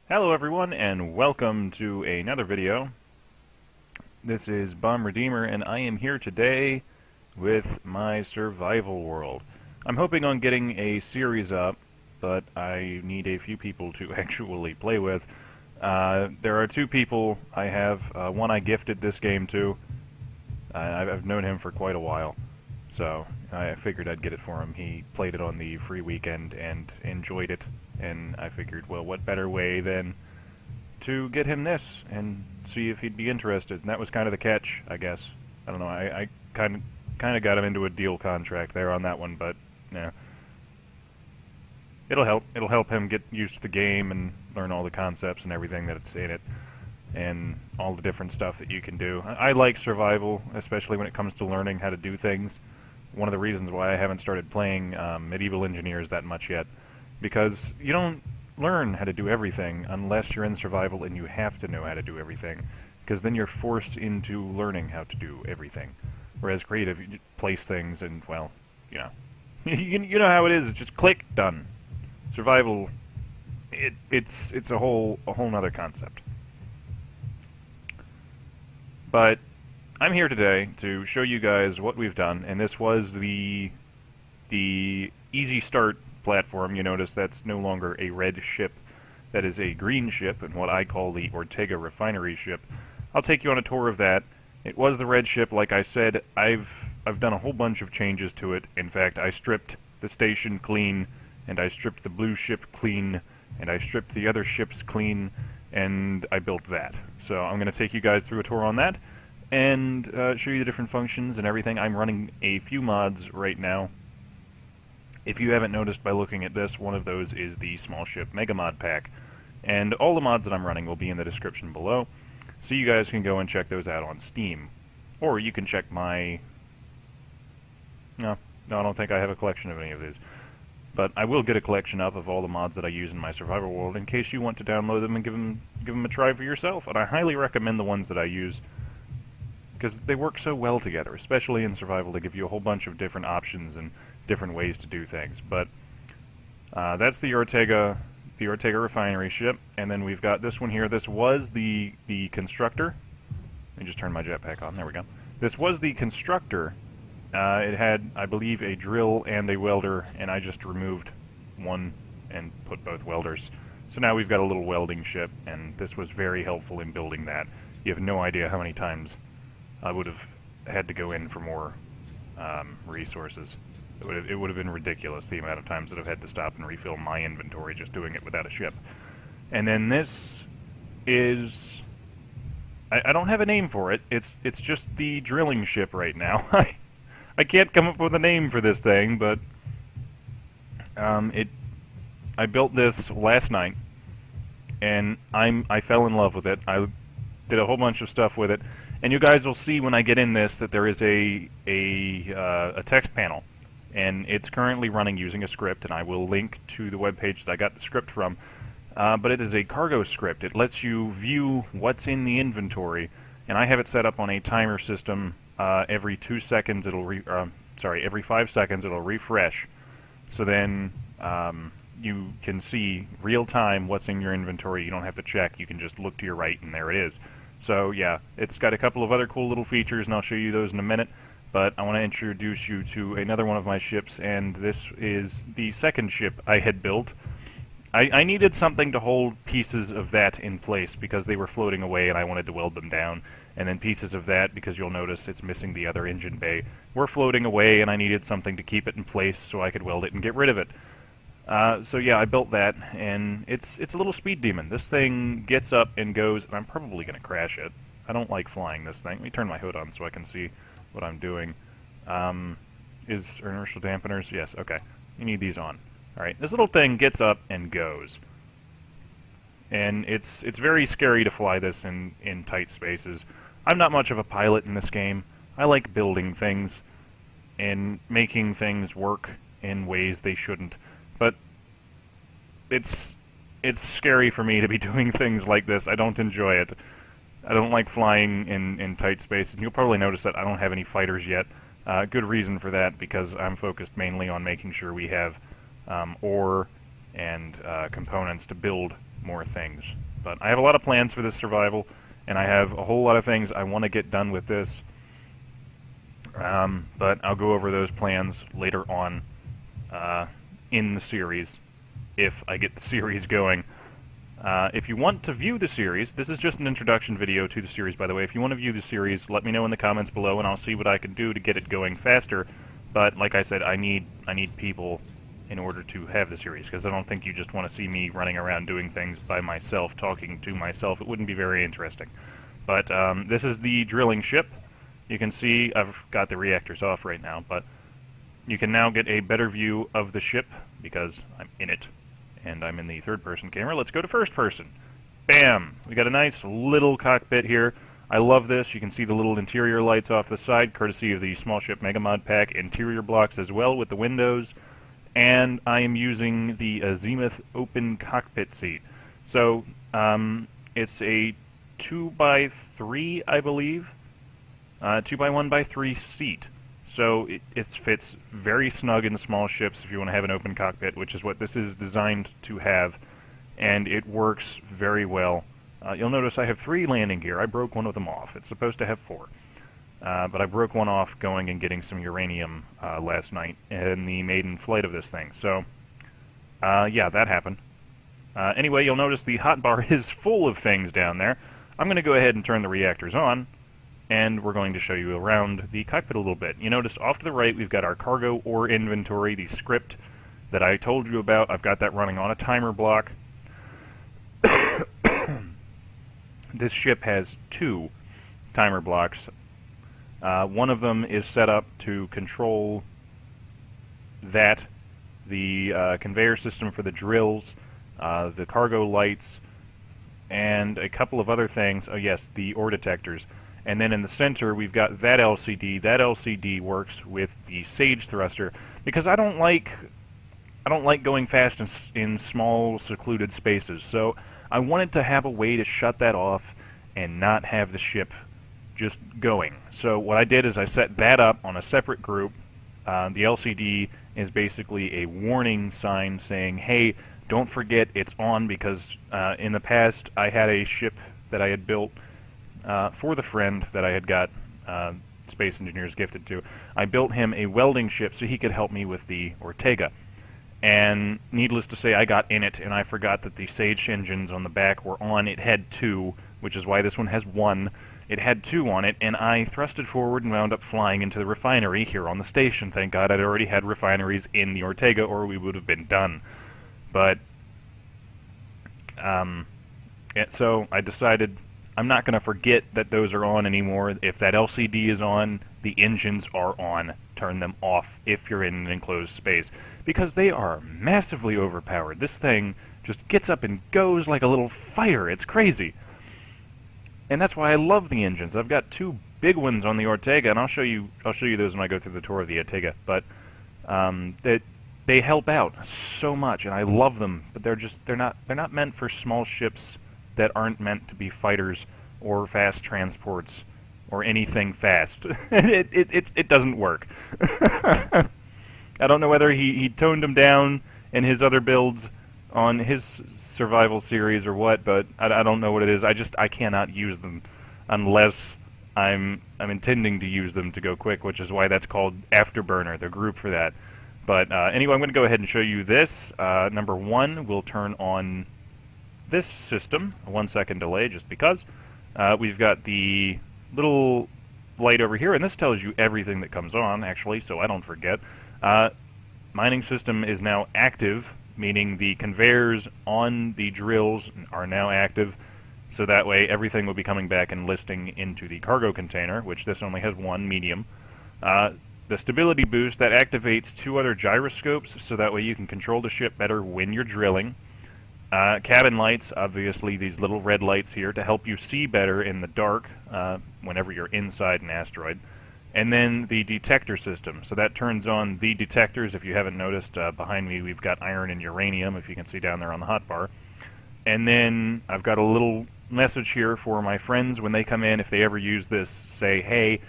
Hello everyone and welcome to another video. This is Bomb Redeemer and I am here today with my survival world. I'm hoping on getting a series up, but I need a few people to actually play with. There are two people I have. One I gifted this game to. I've known him for quite a while, so I figured I'd get it for him. He played it on the free weekend and enjoyed it, and I figured, well, what better way than to get him this and see if he'd be interested. And that was kind of the catch, I guess. I don't know. I kind of got him into a deal contract there on that one, but yeah, it'll help. It'll help him get used to the game and learn all the concepts and everything that's in it, and all the different stuff that you can do. I like survival, especially when it comes to learning how to do things. One of the reasons why I haven't started playing Medieval Engineers that much yet, because you don't learn how to do everything unless you're in survival and you have to know how to do everything, because then you're forced into learning how to do everything. Whereas creative, you just place things and, well, you know, you know how it is. It's just click, done. Survival, it's a whole nother concept. But I'm here today to show you guys what we've done, and this was the easy start platform. You notice that's no longer a red ship, that is a green ship, and what I call the Ortega refinery ship. I'll take you on a tour of that. It was the red ship, like I said. I've done a whole bunch of changes to it. In fact, I stripped the station clean, and I stripped the blue ship clean, and I stripped the other ships clean, and I built that. So I'm going to take you guys through a tour on that, and show you the different functions and everything. I'm running a few mods right now. If you haven't noticed by looking at this, one of those is the Small Ship Mega Mod Pack. And all the mods that I'm running will be in the description below, so you guys can go and check those out on Steam. Or you can check my... No, I don't think I have a collection of any of these. But I will get a collection up of all the mods that I use in my survival world in case you want to download them and give them a try for yourself. And I highly recommend the ones that I use, because they work so well together, especially in survival. They give you a whole bunch of different options and different ways to do things. But that's the Ortega refinery ship, and then we've got this one here. This was the constructor. Let me just turn my jetpack on. There we go. This was the constructor. It had, I believe, a drill and a welder, and I just removed one and put both welders. So now we've got a little welding ship, and this was very helpful in building that. You have no idea how many times I would have had to go in for more resources. It would have been ridiculous the amount of times that I've had to stop and refill my inventory just doing it without a ship. And then this is... I don't have a name for it. It's just the drilling ship right now. I can't come up with a name for this thing, but I built this last night, and I fell in love with it. I did a whole bunch of stuff with it, and you guys will see when I get in this that there is a text panel, and it's currently running using a script, and I will link to the webpage that I got the script from. But it is a cargo script. It lets you view what's in the inventory, and I have it set up on a timer system. Every 2 seconds every 5 seconds it'll refresh. So then you can see real time what's in your inventory. You don't have to check. You can just look to your right, and there it is. So yeah, it's got a couple of other cool little features, and I'll show you those in a minute. But I want to introduce you to another one of my ships, and this is the second ship I had built. I needed something to hold pieces of that in place because they were floating away and I wanted to weld them down. And then pieces of that, because you'll notice it's missing the other engine bay, were floating away, and I needed something to keep it in place so I could weld it and get rid of it. So yeah, I built that, and it's a little speed demon. This thing gets up and goes, and I'm probably going to crash it. I don't like flying this thing. Let me turn my hood on so I can see what I'm doing. Is inertial dampeners? Yes, okay. You need these on. Alright, this little thing gets up and goes. And it's very scary to fly this in tight spaces. I'm not much of a pilot in this game. I like building things and making things work in ways they shouldn't. But it's scary for me to be doing things like this. I don't enjoy it. I don't like flying in tight spaces. You'll probably notice that I don't have any fighters yet. Good reason for that, because I'm focused mainly on making sure we have ore and components to build more things. But I have a lot of plans for this survival, and I have a whole lot of things I want to get done with this. But I'll go over those plans later on in the series, if I get the series going. If you want to view the series, this is just an introduction video to the series, by the way. If you want to view the series, let me know in the comments below, and I'll see what I can do to get it going faster. But like I said, I need people in order to have the series, because I don't think you just want to see me running around doing things by myself, talking to myself. It wouldn't be very interesting. But this is the drilling ship. You can see I've got the reactors off right now, but you can now get a better view of the ship because I'm in it, and I'm in the third-person camera. Let's go to first-person. Bam! We got a nice little cockpit here. I love this. You can see the little interior lights off the side, courtesy of the Small Ship Mega Mod Pack interior blocks as well with the windows. And I am using the Azimuth Open Cockpit seat. So, it's a 2x3, I believe. 2x1x3 seat. So it fits very snug in small ships if you want to have an open cockpit, which is what this is designed to have. And it works very well. You'll notice I have 3 landing gear. I broke one of them off. It's supposed to have 4. But I broke one off going and getting some uranium last night in the maiden flight of this thing. So, yeah, that happened. Anyway, you'll notice the hotbar is full of things down there. I'm going to go ahead and turn the reactors on, and we're going to show you around the cockpit a little bit. You notice off to the right we've got our cargo ore inventory, the script that I told you about. I've got that running on a timer block. This ship has 2 timer blocks. One of them is set up to control that, the conveyor system for the drills, the cargo lights, and a couple of other things. Oh yes, the ore detectors. And then in the center we've got that LCD. That LCD works with the Sage thruster because I don't like going fast in small secluded spaces. So I wanted to have a way to shut that off and not have the ship just going. So what I did is I set that up on a separate group. The LCD is basically a warning sign saying, hey, don't forget it's on, because in the past I had a ship that I had built for the friend that I had got Space Engineers gifted to. I built him a welding ship so he could help me with the Ortega. And needless to say, I got in it, and I forgot that the Sage engines on the back were on. It had 2, which is why this one has 1. It had 2 on it, and I thrusted forward and wound up flying into the refinery here on the station. Thank God I'd already had refineries in the Ortega, or we would have been done. But, so I decided I'm not going to forget that those are on anymore. If that LCD is on, the engines are on. Turn them off if you're in an enclosed space, because they are massively overpowered. This thing just gets up and goes like a little fighter. It's crazy. And that's why I love the engines. I've got 2 big ones on the Ortega, and I'll show you those when I go through the tour of the Ortega. But they help out so much, and I love them. But they're not meant for small ships that aren't meant to be fighters or fast transports or anything fast. It doesn't work. I don't know whether he toned them down in his other builds on his survival series or what, but I don't know what it is. I cannot use them unless I'm intending to use them to go quick, which is why that's called Afterburner, the group for that. But anyway, I'm going to go ahead and show you this. Number 1, we'll turn on this system, a 1-second delay just because. We've got the little light over here, and this tells you everything that comes on, actually, so I don't forget. Mining system is now active, meaning the conveyors on the drills are now active, so that way everything will be coming back and listing into the cargo container, which this only has 1, medium. The stability boost, that activates 2 other gyroscopes, so that way you can control the ship better when you're drilling. Cabin lights, obviously these little red lights here to help you see better in the dark whenever you're inside an asteroid. And then the detector system. So that turns on the detectors. If you haven't noticed, behind me we've got iron and uranium, if you can see down there on the hotbar. And then I've got a little message here for my friends when they come in. If they ever use this, say, hey,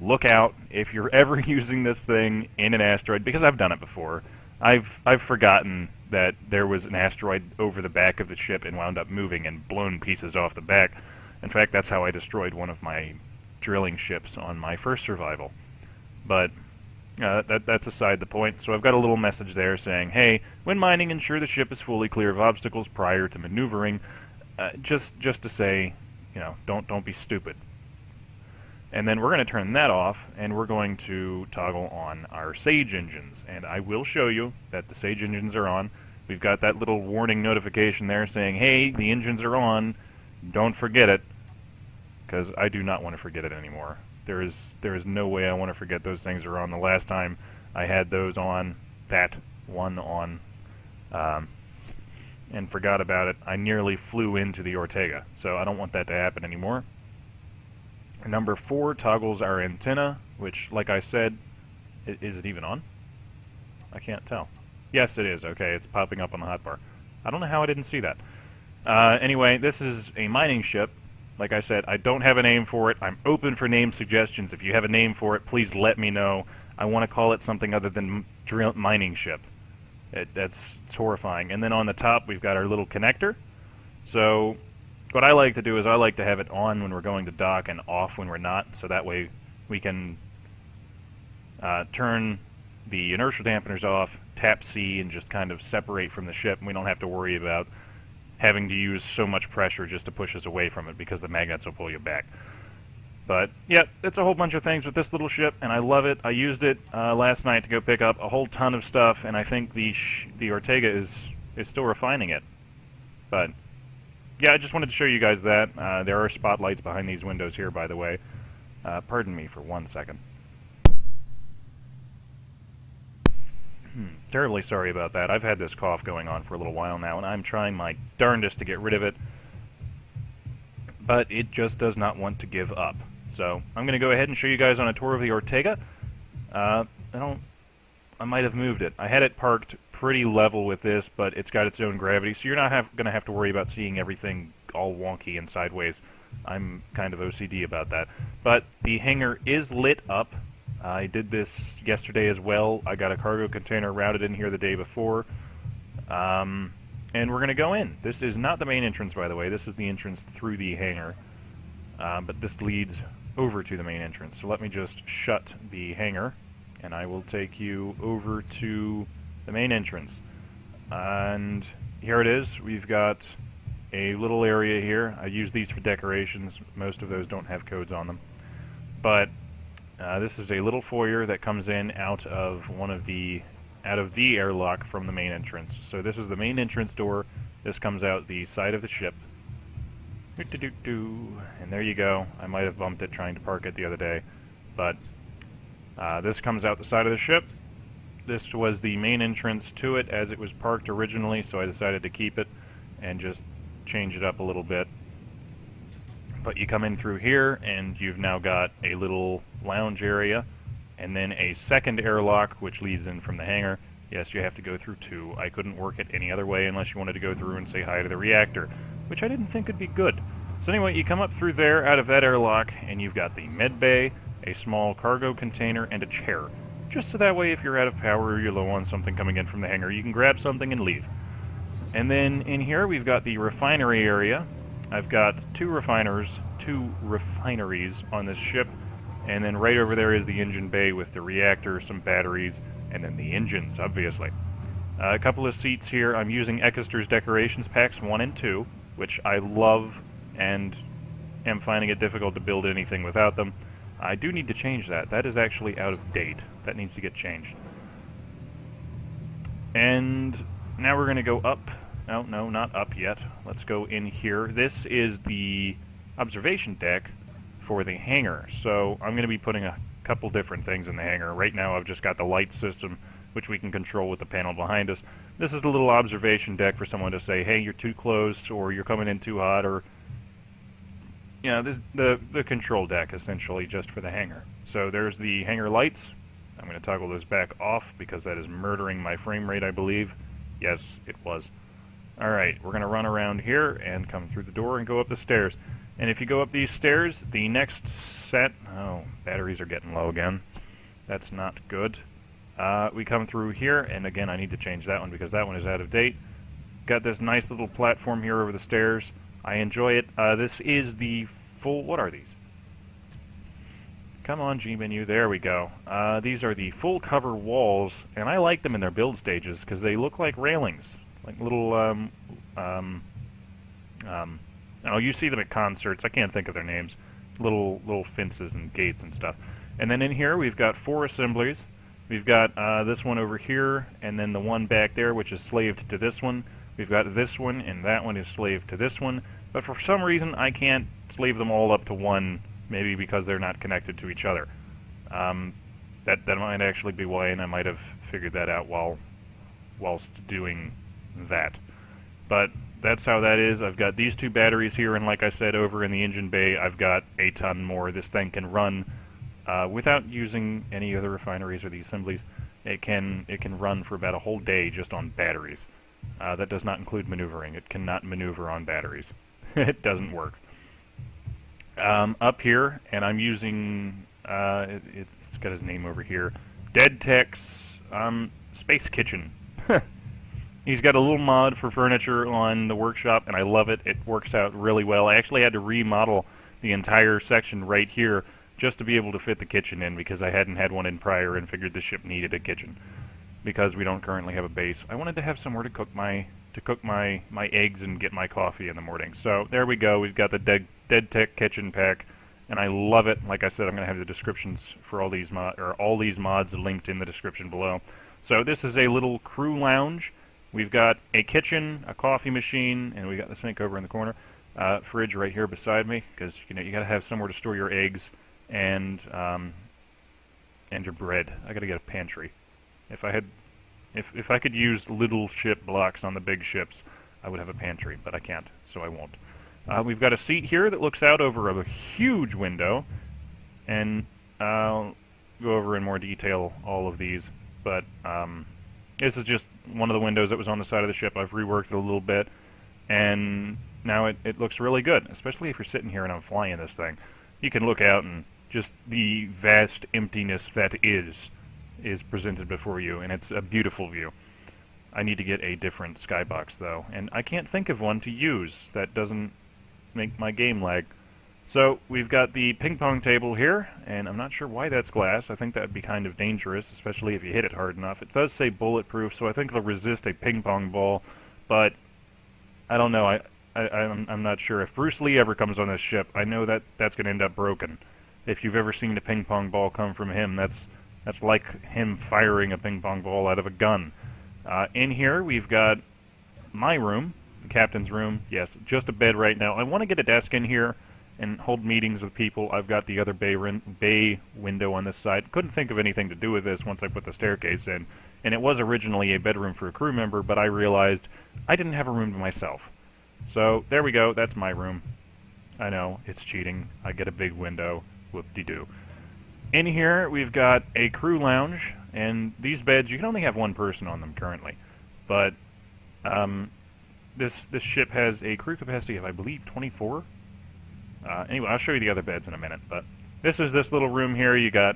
look out if you're ever using this thing in an asteroid, because I've done it before. I've forgotten that there was an asteroid over the back of the ship and wound up moving and blown pieces off the back. In fact, that's how I destroyed one of my drilling ships on my first survival. But that's aside the point. So I've got a little message there saying, hey, when mining, ensure the ship is fully clear of obstacles prior to maneuvering. Just to say, you know, don't be stupid. And then we're going to turn that off, and we're going to toggle on our Sage engines. And I will show you that the Sage engines are on. We've got that little warning notification there saying, hey, the engines are on. Don't forget it, because I do not want to forget it anymore. There is no way I want to forget those things are on. The last time I had those on, that one on, and forgot about it, I nearly flew into the Ortega. So I don't want that to happen anymore. Number 4 toggles our antenna, which, like I said, is it even on? I can't tell. Yes, it is. Okay, it's popping up on the hotbar. I don't know how I didn't see that. Anyway, this is a mining ship. Like I said, I don't have a name for it. I'm open for name suggestions. If you have a name for it, please let me know. I want to call it something other than mining ship. It's horrifying. And then on the top, we've got our little connector. So what I like to do is I like to have it on when we're going to dock and off when we're not, so that way we can turn the inertial dampeners off, tap C, and just kind of separate from the ship, and we don't have to worry about having to use so much pressure just to push us away from it because the magnets will pull you back. But, yeah, it's a whole bunch of things with this little ship, and I love it. I used it last night to go pick up a whole ton of stuff, and I think the Ortega is still refining it. But yeah, I just wanted to show you guys that. There are spotlights behind these windows here, by the way. Pardon me for 1 second. Terribly sorry about that. I've had this cough going on for a little while now, and I'm trying my darndest to get rid of it. But it just does not want to give up. So I'm going to go ahead and show you guys on a tour of the Ortega. I might have moved it. I had it parked pretty level with this, but it's got its own gravity, so you're not going to have to worry about seeing everything all wonky and sideways. I'm kind of OCD about that. But the hangar is lit up. I did this yesterday as well. I got a cargo container routed in here the day before. And we're going to go in. This is not the main entrance, by the way. This is the entrance through the hangar. But this leads over to the main entrance. So let me just shut the hangar, and I will take you over to the main entrance. And here it is. We've got a little area here. I use these for decorations. Most of those don't have codes on them. But this is a little foyer that comes in out of the airlock from the main entrance. So this is the main entrance door. This comes out the side of the ship. And there you go. I might have bumped it trying to park it the other day. But this comes out the side of the ship. This was the main entrance to it as it was parked originally, so I decided to keep it and just change it up a little bit. But you come in through here, and you've now got a little lounge area, and then a second airlock, which leads in from the hangar. Yes, you have to go through 2. I couldn't work it any other way unless you wanted to go through and say hi to the reactor, which I didn't think would be good. So anyway, you come up through there out of that airlock, and you've got the med bay, a small cargo container, and a chair. Just so that way if you're out of power or you're low on something coming in from the hangar, you can grab something and leave. And then in here we've got the refinery area. I've got 2 refineries on this ship, and then right over there is the engine bay with the reactor, some batteries, and then the engines, obviously. A couple of seats here. I'm using Ekester's Decorations Packs 1 and 2, which I love and am finding it difficult to build anything without them. I do need to change that. That is actually out of date. That needs to get changed. And now we're going to go up. No, not up yet. Let's go in here. This is the observation deck for the hangar. So I'm going to be putting a couple different things in the hangar. Right now I've just got the light system, which we can control with the panel behind us. This is the little observation deck for someone to say, hey, you're too close, or you're coming in too hot, or you know, this is the control deck, essentially, just for the hangar. So there's the hangar lights. I'm going to toggle those back off because that is murdering my frame rate, I believe. Yes, it was. Alright, we're going to run around here and come through the door and go up the stairs. And if you go up these stairs, the next set... Oh, batteries are getting low again. That's not good. We come through here, and again, I need to change that one because that one is out of date. Got this nice little platform here over the stairs. I enjoy it. This is the full... What are these? Come on, G-menu. There we go. These are the full cover walls, and I like them in their build stages because they look like railings, like little... oh, you see them at concerts. I can't think of their names. Little fences and gates and stuff. And then in here, we've got 4 assemblies. We've got this one over here, and then the one back there, which is slaved to this one. We've got this one, and that one is slaved to this one. But for some reason, I can't slave them all up to one, maybe because they're not connected to each other. That might actually be why, and I might have figured that out whilst doing that. But that's how that is. I've got these 2 batteries here, and like I said, over in the engine bay, I've got a ton more. This thing can run without using any other refineries or the assemblies. It can run for about a whole day just on batteries. That does not include maneuvering. It cannot maneuver on batteries. It doesn't work. Up here, and I'm using, it's got his name over here, Dead Tech's Space Kitchen. He's got a little mod for furniture on the workshop, and I love it. It works out really well. I actually had to remodel the entire section right here just to be able to fit the kitchen in because I hadn't had one in prior and figured the ship needed a kitchen because we don't currently have a base. I wanted to have somewhere to cook my eggs and get my coffee in the morning. So there we go. We've got the Dead Tech kitchen pack, and I love it. Like I said, I'm going to have the descriptions for all these mods linked in the description below. So this is a little crew lounge. We've got a kitchen, a coffee machine, and we got the sink over in the corner. Fridge right here beside me, because you got to have somewhere to store your eggs and your bread. I got to get a pantry. If I could use little ship blocks on the big ships, I would have a pantry, but I can't, so I won't. We've got a seat here that looks out over a huge window, and I'll go over in more detail all of these, but this is just one of the windows that was on the side of the ship. I've reworked it a little bit, and now it looks really good, especially if you're sitting here and I'm flying this thing. You can look out and just the vast emptiness that is presented before you, and it's a beautiful view. I need to get a different skybox, though, and I can't think of one to use that doesn't make my game lag. So we've got the ping pong table here, and I'm not sure why that's glass. I think that would be kind of dangerous, especially if you hit it hard enough. It does say bulletproof, so I think it'll resist a ping pong ball, but I don't know. I'm not sure. If Bruce Lee ever comes on this ship, I know that that's going to end up broken. If you've ever seen a ping pong ball come from him, that's like him firing a ping pong ball out of a gun. In here, we've got my room, the captain's room. Yes, just a bed right now. I want to get a desk in here and hold meetings with people. I've got the other bay window on this side. Couldn't think of anything to do with this once I put the staircase in. And it was originally a bedroom for a crew member, but I realized I didn't have a room to myself. So there we go. That's my room. I know, it's cheating. I get a big window. Whoop-de-doo. In here, we've got a crew lounge, and these beds, you can only have one person on them currently. But this ship has a crew capacity of, I believe, 24. Anyway, I'll show you the other beds in a minute, but this is this little room here. You got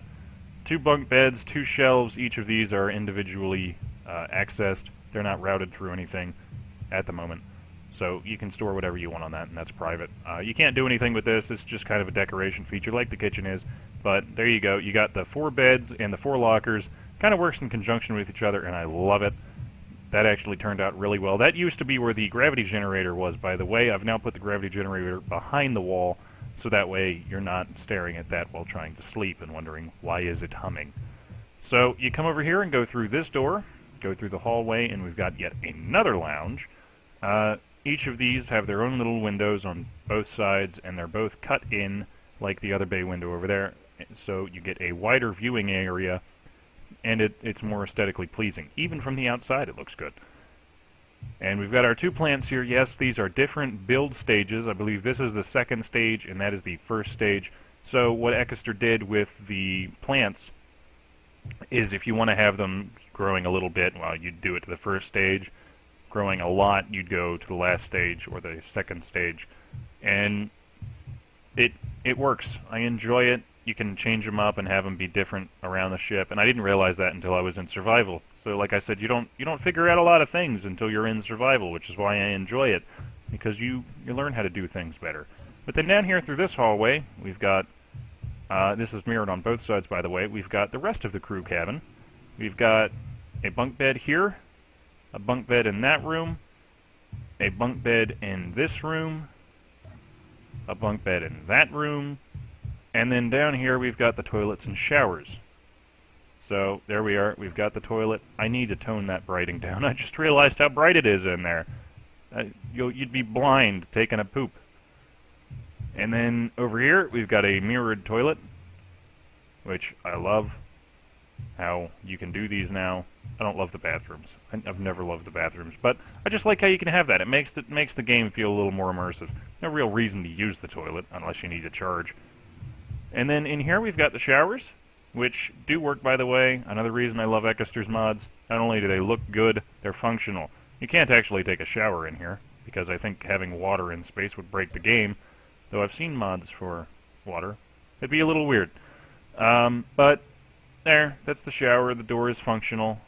2 bunk beds, 2 shelves. Each of these are individually accessed. They're not routed through anything at the moment, so you can store whatever you want on that, and that's private. You can't do anything with this. It's just kind of a decoration feature like the kitchen is, but there you go. You got the 4 beds and the 4 lockers. Kind of works in conjunction with each other, and I love it. That actually turned out really well. That used to be where the gravity generator was, by the way. I've now put the gravity generator behind the wall, so that way you're not staring at that while trying to sleep and wondering, why is it humming? So you come over here and go through this door, go through the hallway, and we've got yet another lounge. Each of these have their own little windows on both sides, and they're both cut in like the other bay window over there, so you get a wider viewing area, and it's more aesthetically pleasing. Even from the outside, it looks good. And we've got our 2 plants here. Yes, these are different build stages. I believe this is the 2nd stage, and that is the 1st stage. So what Echester did with the plants is if you want to have them growing a little bit, well, you'd do it to the 1st stage. Growing a lot, you'd go to the last stage or the 2nd stage. And it works. I enjoy it. you can change them up and have them be different around the ship, and I didn't realize that until I was in survival. So like I said, you don't figure out a lot of things until you're in survival, which is why I enjoy it, because you learn how to do things better. But then down here through this hallway, we've got, this is mirrored on both sides, by the way, we've got the rest of the crew cabin. We've got a bunk bed here, a bunk bed in that room, a bunk bed in this room, a bunk bed in that room, and then down here we've got the toilets and showers. So there we are, we've got the toilet. I need to tone that brighting down. I just realized how bright it is in there. You'd be blind taking a poop. And then over here we've got a mirrored toilet, which I love how you can do these now. I don't love the bathrooms. I've never loved the bathrooms, but I just like how you can have that. It makes the game feel a little more immersive. No real reason to use the toilet unless you need a charge. And then in here we've got the showers, which do work, by the way. Another reason I love Ekester's mods. Not only do they look good, they're functional. You can't actually take a shower in here, because I think having water in space would break the game, though I've seen mods for water. It'd be a little weird. But there, that's the shower. The door is functional.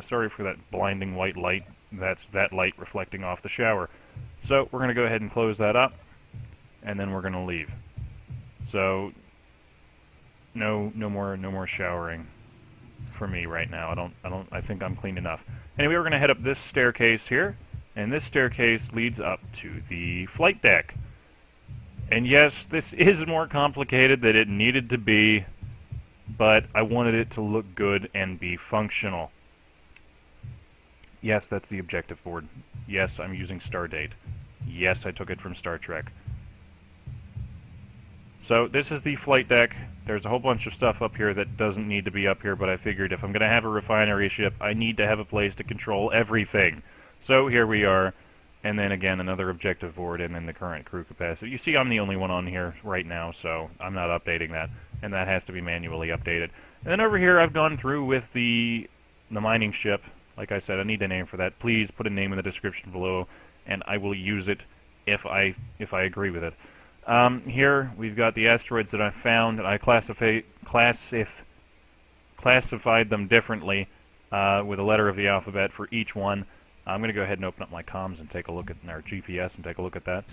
Sorry for that blinding white light. That's that light reflecting off the shower. So we're going to go ahead and close that up, and then we're going to leave. So no more showering for me right now. I think I'm clean enough. Anyway, we're going to head up this staircase here, and this staircase leads up to the flight deck. And yes, this is more complicated than it needed to be, but I wanted it to look good and be functional. Yes, that's the objective board. Yes, I'm using Stardate. Yes, I took it from Star Trek. So this is the flight deck. There's a whole bunch of stuff up here that doesn't need to be up here, but I figured if I'm going to have a refinery ship, I need to have a place to control everything. So here we are, and then again another objective board, and then the current crew capacity. You see I'm the only one on here right now, so I'm not updating that, and that has to be manually updated. And then over here I've gone through with the mining ship. Like I said, I need a name for that. Please put a name in the description below, and I will use it if I agree with it. Here we've got the asteroids that I found, and I classified them differently with a letter of the alphabet for each one. I'm going to go ahead and open up my comms and take a look at our GPS and take a look at that.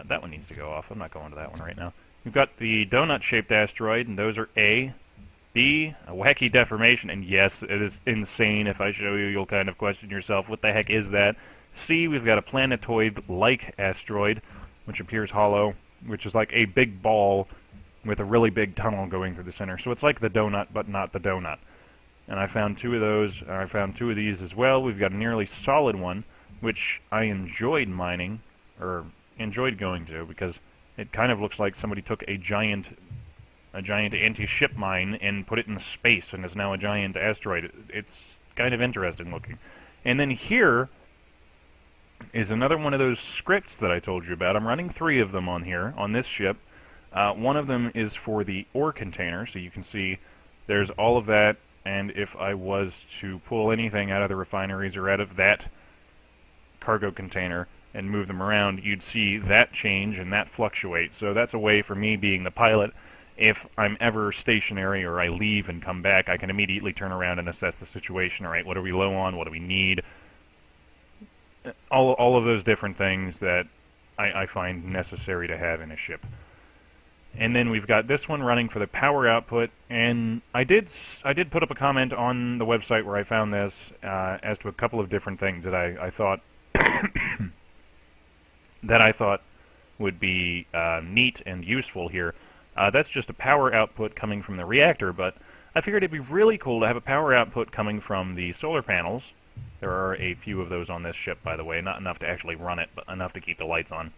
That one needs to go off. I'm not going to that one right now. We've got the donut-shaped asteroid, and those are A. B, a wacky deformation, and yes, it is insane. If I show you, you'll kind of question yourself, what the heck is that? C, we've got a planetoid-like asteroid, which appears hollow, which is like a big ball with a really big tunnel going through the center. So it's like the donut, but not the donut. And I found two of those, and I found two of these as well. We've got a nearly solid one, which I enjoyed mining, or enjoyed going to, because it kind of looks like somebody took a giant anti-ship mine and put it in space and is now a giant asteroid. It's kind of interesting looking. And then here is another one of those scripts that I told you about. I'm running 3 of them on here, on this ship. One of them is for the ore container, so you can see there's all of that, and if I was to pull anything out of the refineries or out of that cargo container and move them around, you'd see that change and that fluctuate. So that's a way for me, being the pilot, if I'm ever stationary or I leave and come back, I can immediately turn around and assess the situation. All right, what are we low on? What do we need? All of those different things that I find necessary to have in a ship. And then we've got this one running for the power output, and I did put up a comment on the website where I found this as to a couple of different things that I thought would be neat and useful here. That's just a power output coming from the reactor, but I figured it'd be really cool to have a power output coming from the solar panels. There are a few of those on this ship, by the way, not enough to actually run it, but enough to keep the lights on.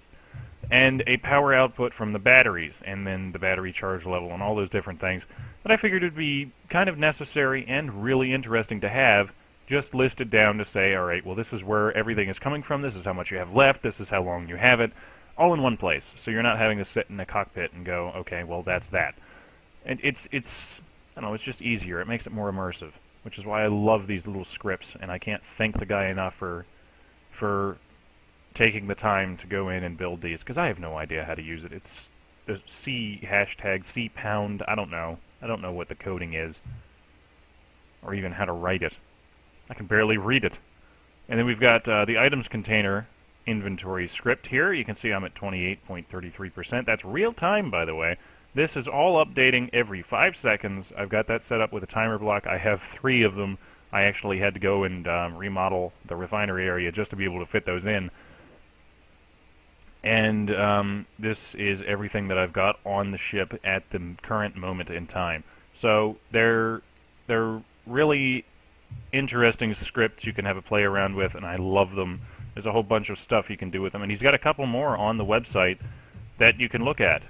And a power output from the batteries, and then the battery charge level, and all those different things that I figured would be kind of necessary and really interesting to have, just listed down to say, all right, well, this is where everything is coming from, this is how much you have left, this is how long you have it, all in one place, so you're not having to sit in a cockpit and go, okay, well, that's that. And it's I don't know, it's just easier. It makes it more immersive, which is why I love these little scripts, and I can't thank the guy enough for taking the time to go in and build these, because I have no idea how to use it. It's the C hashtag, C pound, I don't know. I don't know what the coding is, or even how to write it. I can barely read it. And then we've got the items container inventory script here. You can see I'm at 28.33%. That's real time, by the way. This is all updating every 5 seconds. I've got that set up with a timer block. I have 3 of them. I actually had to go and remodel the refinery area just to be able to fit those in. And this is everything that I've got on the ship at the current moment in time. So they're really interesting scripts you can have a play around with, and I love them. There's a whole bunch of stuff you can do with them, and he's got a couple more on the website that you can look at.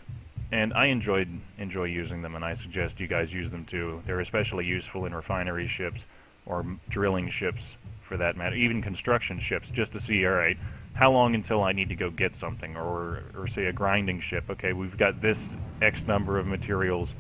And I enjoy using them, and I suggest you guys use them too. They're especially useful in refinery ships, or drilling ships for that matter, even construction ships, just to see, alright, how long until I need to go get something, or say a grinding ship. Okay, we've got this X number of materials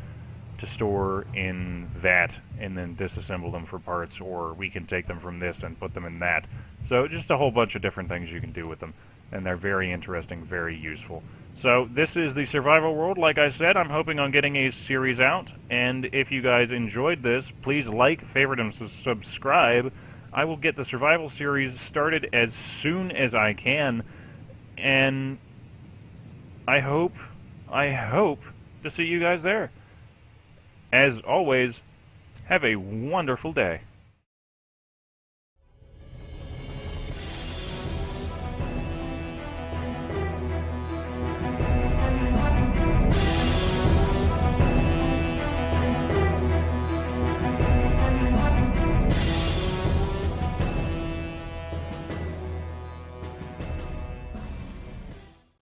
to store in that, and then disassemble them for parts, or we can take them from this and put them in that. So just a whole bunch of different things you can do with them, and they're very interesting, very useful. So this is the survival world. Like I said, I'm hoping on getting a series out, and if you guys enjoyed this, please like, favorite, and subscribe. I will get the survival series started as soon as I can, and I hope to see you guys there. As always, have a wonderful day.